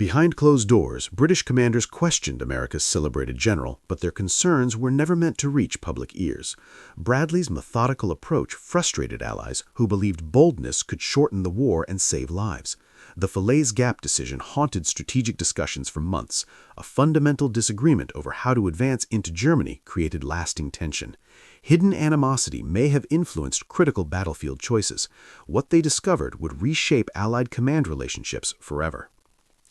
Behind closed doors, British commanders questioned America's celebrated general, but their concerns were never meant to reach public ears. Bradley's methodical approach frustrated allies who believed boldness could shorten the war and save lives. The Falaise Gap decision haunted strategic discussions for months. A fundamental disagreement over how to advance into Germany created lasting tension. Hidden animosity may have influenced critical battlefield choices. What they discovered would reshape Allied command relationships forever.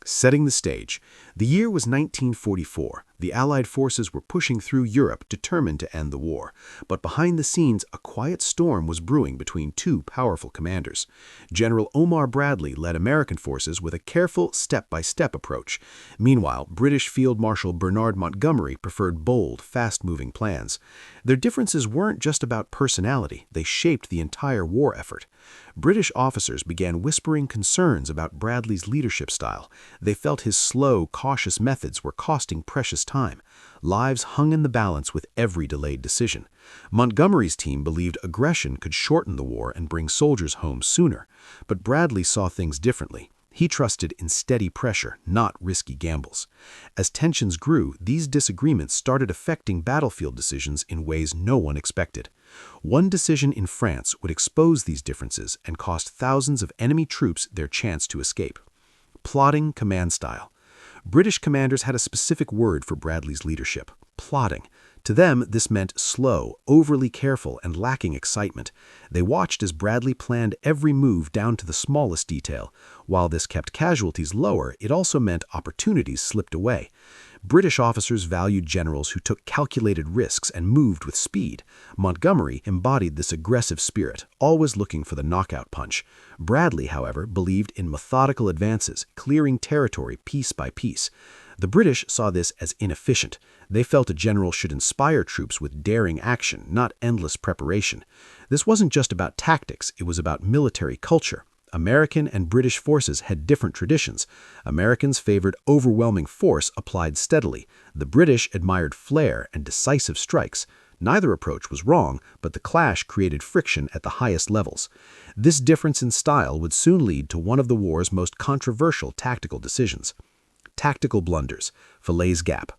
Setting the stage, the year was 1944. The Allied forces were pushing through Europe, determined to end the war. But behind the scenes, a quiet storm was brewing between two powerful commanders. General Omar Bradley led American forces with a careful, step-by-step approach. Meanwhile, British Field Marshal Bernard Montgomery preferred bold, fast-moving plans. Their differences weren't just about personality, they shaped the entire war effort. British officers began whispering concerns about Bradley's leadership style. They felt his slow, cautious methods were costing precious time. Lives hung in the balance with every delayed decision. Montgomery's team believed aggression could shorten the war and bring soldiers home sooner. But Bradley saw things differently. He trusted in steady pressure, not risky gambles. As tensions grew, these disagreements started affecting battlefield decisions in ways no one expected. One decision in France would expose these differences and cost thousands of enemy troops their chance to escape. Plotting command style. British commanders had a specific word for Bradley's leadership: plotting. To them, this meant slow, overly careful, and lacking excitement. They watched as Bradley planned every move down to the smallest detail. While this kept casualties lower, it also meant opportunities slipped away. British officers valued generals who took calculated risks and moved with speed. Montgomery embodied this aggressive spirit, always looking for the knockout punch. Bradley, however, believed in methodical advances, clearing territory piece by piece. The British saw this as inefficient. They felt a general should inspire troops with daring action, not endless preparation. This wasn't just about tactics, it was about military culture. American and British forces had different traditions. Americans favored overwhelming force applied steadily. The British admired flair and decisive strikes. Neither approach was wrong, but the clash created friction at the highest levels. This difference in style would soon lead to one of the war's most controversial tactical decisions. Tactical blunders. Falaise Gap.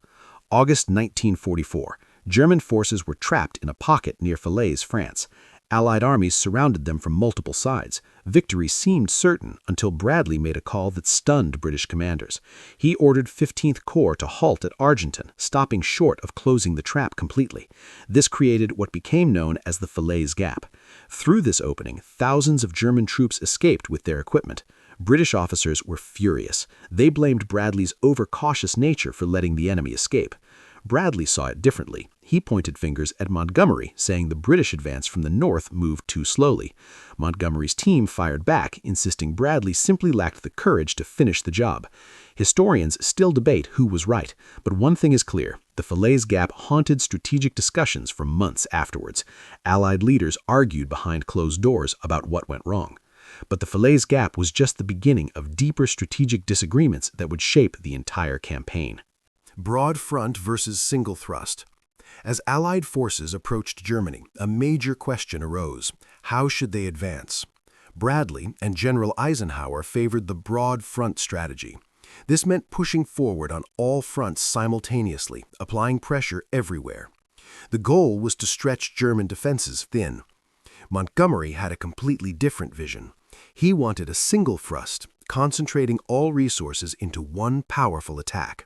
August 1944. German forces were trapped in a pocket near Falaise, France. Allied armies surrounded them from multiple sides. Victory seemed certain until Bradley made a call that stunned British commanders. He ordered 15th Corps to halt at Argenton, stopping short of closing the trap completely. This created what became known as the Falaise Gap. Through this opening, thousands of German troops escaped with their equipment. British officers were furious. They blamed Bradley's overcautious nature for letting the enemy escape. Bradley saw it differently. He pointed fingers at Montgomery, saying the British advance from the north moved too slowly. Montgomery's team fired back, insisting Bradley simply lacked the courage to finish the job. Historians still debate who was right, but one thing is clear: the Falaise Gap haunted strategic discussions for months afterwards. Allied leaders argued behind closed doors about what went wrong. But the Falaise Gap was just the beginning of deeper strategic disagreements that would shape the entire campaign. Broad front versus single thrust. As Allied forces approached Germany, a major question arose: how should they advance? Bradley and General Eisenhower favored the broad front strategy. This meant pushing forward on all fronts simultaneously, applying pressure everywhere. The goal was to stretch German defenses thin. Montgomery had a completely different vision. He wanted a single thrust, concentrating all resources into one powerful attack.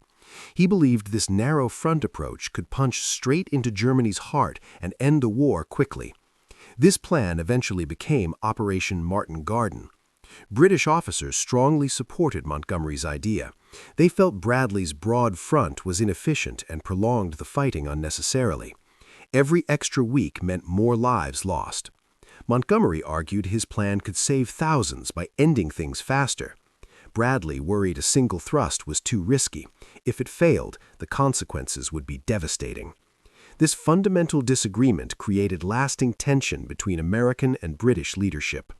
He believed this narrow front approach could punch straight into Germany's heart and end the war quickly. This plan eventually became Operation Martin Garden. British officers strongly supported Montgomery's idea. They felt Bradley's broad front was inefficient and prolonged the fighting unnecessarily. Every extra week meant more lives lost. Montgomery argued his plan could save thousands by ending things faster. Bradley worried a single thrust was too risky. If it failed, the consequences would be devastating. This fundamental disagreement created lasting tension between American and British leadership.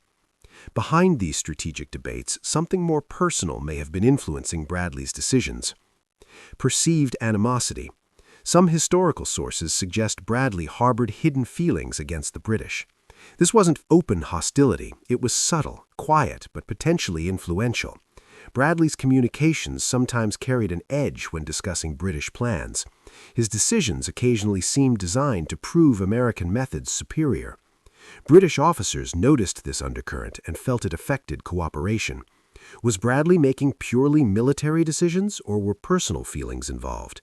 Behind these strategic debates, something more personal may have been influencing Bradley's decisions. Perceived animosity. Some historical sources suggest Bradley harbored hidden feelings against the British. This wasn't open hostility, it was subtle, quiet, but potentially influential. Bradley's communications sometimes carried an edge when discussing British plans. His decisions occasionally seemed designed to prove American methods superior. British officers noticed this undercurrent and felt it affected cooperation. Was Bradley making purely military decisions, or were personal feelings involved?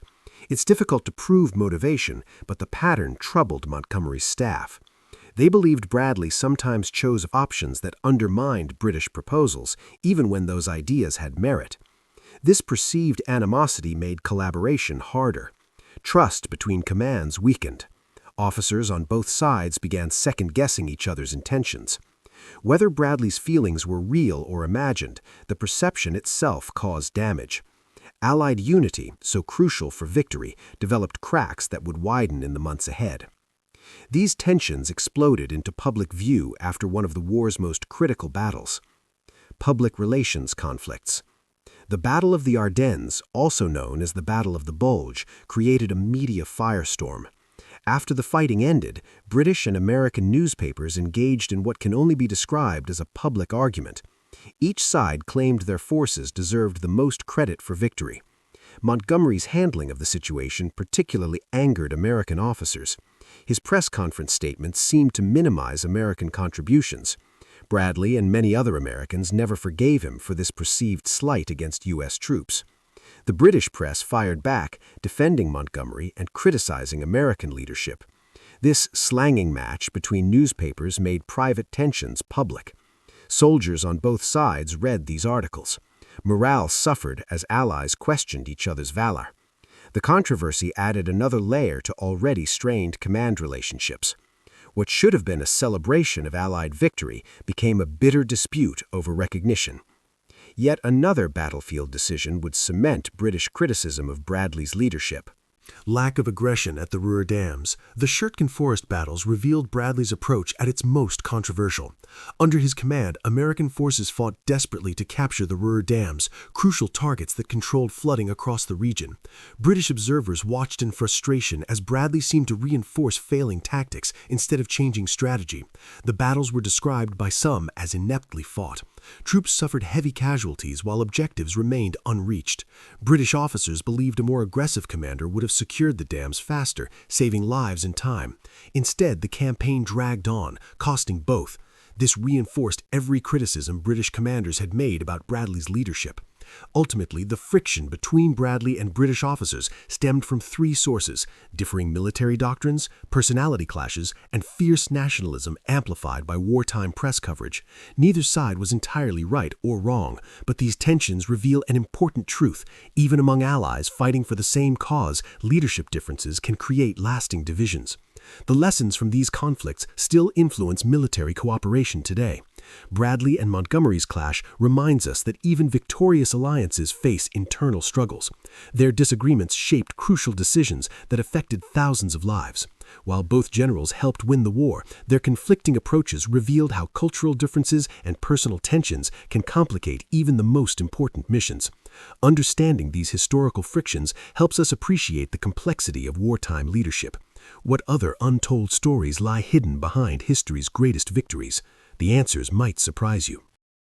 It's difficult to prove motivation, but the pattern troubled Montgomery's staff. They believed Bradley sometimes chose options that undermined British proposals, even when those ideas had merit. This perceived animosity made collaboration harder. Trust between commands weakened. Officers on both sides began second-guessing each other's intentions. Whether Bradley's feelings were real or imagined, the perception itself caused damage. Allied unity, so crucial for victory, developed cracks that would widen in the months ahead. These tensions exploded into public view after one of the war's most critical battles. Public relations conflicts. The Battle of the Ardennes, also known as the Battle of the Bulge, created a media firestorm. After the fighting ended, British and American newspapers engaged in what can only be described as a public argument. Each side claimed their forces deserved the most credit for victory. Montgomery's handling of the situation particularly angered American officers. His press conference statements seemed to minimize American contributions. Bradley and many other Americans never forgave him for this perceived slight against U.S. troops. The British press fired back, defending Montgomery and criticizing American leadership. This slanging match between newspapers made private tensions public. Soldiers on both sides read these articles. Morale suffered as allies questioned each other's valor. The controversy added another layer to already strained command relationships. What should have been a celebration of Allied victory became a bitter dispute over recognition. Yet another battlefield decision would cement British criticism of Bradley's leadership. Lack of aggression at the Ruhr Dams. The Schertgen Forest battles revealed Bradley's approach at its most controversial. Under his command, American forces fought desperately to capture the Ruhr Dams, crucial targets that controlled flooding across the region. British observers watched in frustration as Bradley seemed to reinforce failing tactics instead of changing strategy. The battles were described by some as ineptly fought. Troops suffered heavy casualties while objectives remained unreached. British officers believed a more aggressive commander would have secured the dams faster, saving lives and time. Instead, the campaign dragged on, costing both. This reinforced every criticism British commanders had made about Bradley's leadership. Ultimately, the friction between Bradley and British officers stemmed from three sources: differing military doctrines, personality clashes, and fierce nationalism amplified by wartime press coverage. Neither side was entirely right or wrong, but these tensions reveal an important truth. Even among allies fighting for the same cause, leadership differences can create lasting divisions. The lessons from these conflicts still influence military cooperation today. Bradley and Montgomery's clash reminds us that even victorious alliances face internal struggles. Their disagreements shaped crucial decisions that affected thousands of lives. While both generals helped win the war, their conflicting approaches revealed how cultural differences and personal tensions can complicate even the most important missions. Understanding these historical frictions helps us appreciate the complexity of wartime leadership. What other untold stories lie hidden behind history's greatest victories? The answers might surprise you.